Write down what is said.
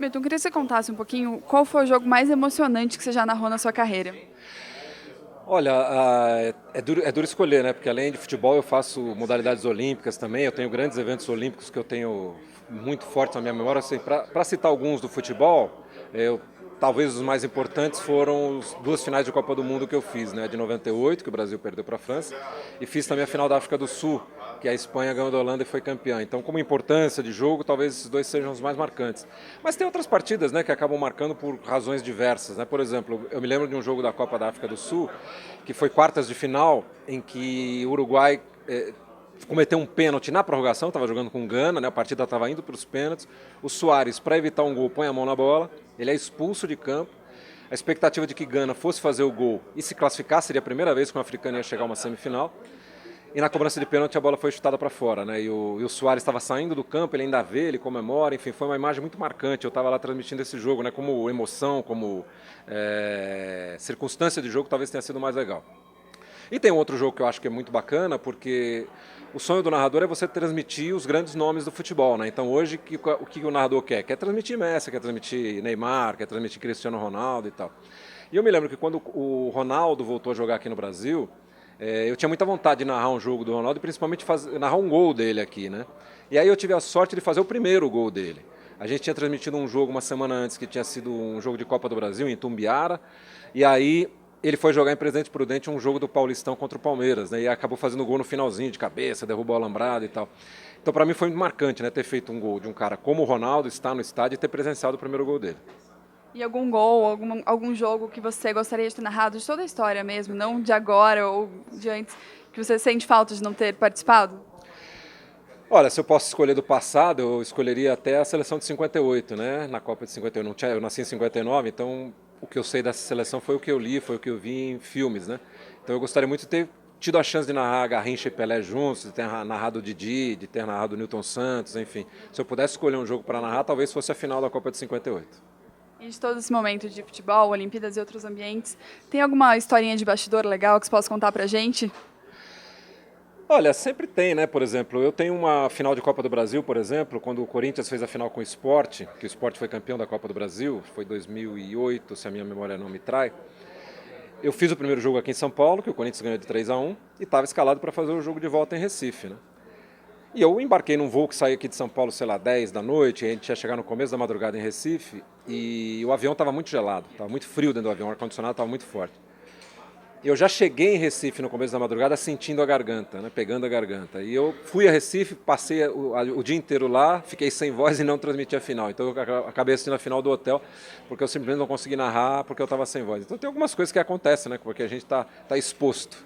Milton, eu queria que você contasse um pouquinho qual foi o jogo mais emocionante que você já narrou na sua carreira. Olha, é duro escolher, né? Porque além de futebol eu faço modalidades olímpicas também, eu tenho grandes eventos olímpicos que eu tenho muito fortes na minha memória. Assim, para citar alguns do futebol, talvez os mais importantes foram as duas finais de Copa do Mundo que eu fiz, né? De 98, que o Brasil perdeu para a França, e fiz também a final da África do Sul, que a Espanha ganhou da Holanda e foi campeã. Então, como importância de jogo, talvez esses dois sejam os mais marcantes. Mas tem outras partidas, né, que acabam marcando por razões diversas, né? Por exemplo, eu me lembro de um jogo da Copa da África do Sul, que foi quartas de final, em que o Uruguai cometeu um pênalti na prorrogação, estava jogando com Gana, né, a partida estava indo para os pênaltis. O Suárez, para evitar um gol, põe a mão na bola, ele é expulso de campo. A expectativa de que Gana fosse fazer o gol e se classificar, seria a primeira vez que um africano ia chegar a uma semifinal. E na cobrança de pênalti a bola foi chutada para fora, né? E o Suárez estava saindo do campo, ele ainda vê, ele comemora, enfim, foi uma imagem muito marcante. Eu estava lá transmitindo esse jogo, né? Como emoção, como circunstância de jogo, talvez tenha sido mais legal. E tem um outro jogo que eu acho que é muito bacana, porque o sonho do narrador é você transmitir os grandes nomes do futebol, né? Então hoje o que o narrador quer? Quer transmitir Messi, quer transmitir Neymar, quer transmitir Cristiano Ronaldo e tal. E eu me lembro que quando o Ronaldo voltou a jogar aqui no Brasil, eu tinha muita vontade de narrar um jogo do Ronaldo e principalmente narrar um gol dele aqui, né? E aí eu tive a sorte de fazer o primeiro gol dele. A gente tinha transmitido um jogo uma semana antes, que tinha sido um jogo de Copa do Brasil, em Tumbiara, e aí ele foi jogar em Presidente Prudente um jogo do Paulistão contra o Palmeiras, né? E acabou fazendo gol no finalzinho, de cabeça, derrubou o alambrado e tal. Então para mim foi muito marcante, né? Ter feito um gol de um cara como o Ronaldo, estar no estádio e ter presenciado o primeiro gol dele. E algum gol, algum jogo que você gostaria de ter narrado de toda a história mesmo, não de agora ou de antes, que você sente falta de não ter participado? Olha, se eu posso escolher do passado, eu escolheria até a seleção de 58, né? Na Copa de 58. Eu nasci em 59, então o que eu sei dessa seleção foi o que eu li, foi o que eu vi em filmes, né? Então eu gostaria muito de ter tido a chance de narrar Garrincha e Pelé juntos, de ter narrado o Didi, de ter narrado o Newton Santos, enfim. Se eu pudesse escolher um jogo para narrar, talvez fosse a final da Copa de 58. E de todo esse momento de futebol, Olimpíadas e outros ambientes, tem alguma historinha de bastidor legal que você possa contar pra gente? Olha, sempre tem, né? Por exemplo, eu tenho uma final de Copa do Brasil, por exemplo, quando o Corinthians fez a final com o Sport, que o Sport foi campeão da Copa do Brasil, foi 2008, se a minha memória não me trai. Eu fiz o primeiro jogo aqui em São Paulo, que o Corinthians ganhou de 3-1, e estava escalado para fazer o jogo de volta em Recife, né? E eu embarquei num voo que saía aqui de São Paulo, sei lá, 10 da noite, e a gente ia chegar no começo da madrugada em Recife, e o avião estava muito gelado, estava muito frio dentro do avião, o ar-condicionado estava muito forte. Eu já cheguei em Recife no começo da madrugada sentindo a garganta, né, pegando a garganta. E eu fui a Recife, passei o dia inteiro lá, fiquei sem voz e não transmiti a final. Então eu acabei assistindo a final do hotel, porque eu simplesmente não consegui narrar, porque eu estava sem voz. Então tem algumas coisas que acontecem, né, porque a gente está exposto.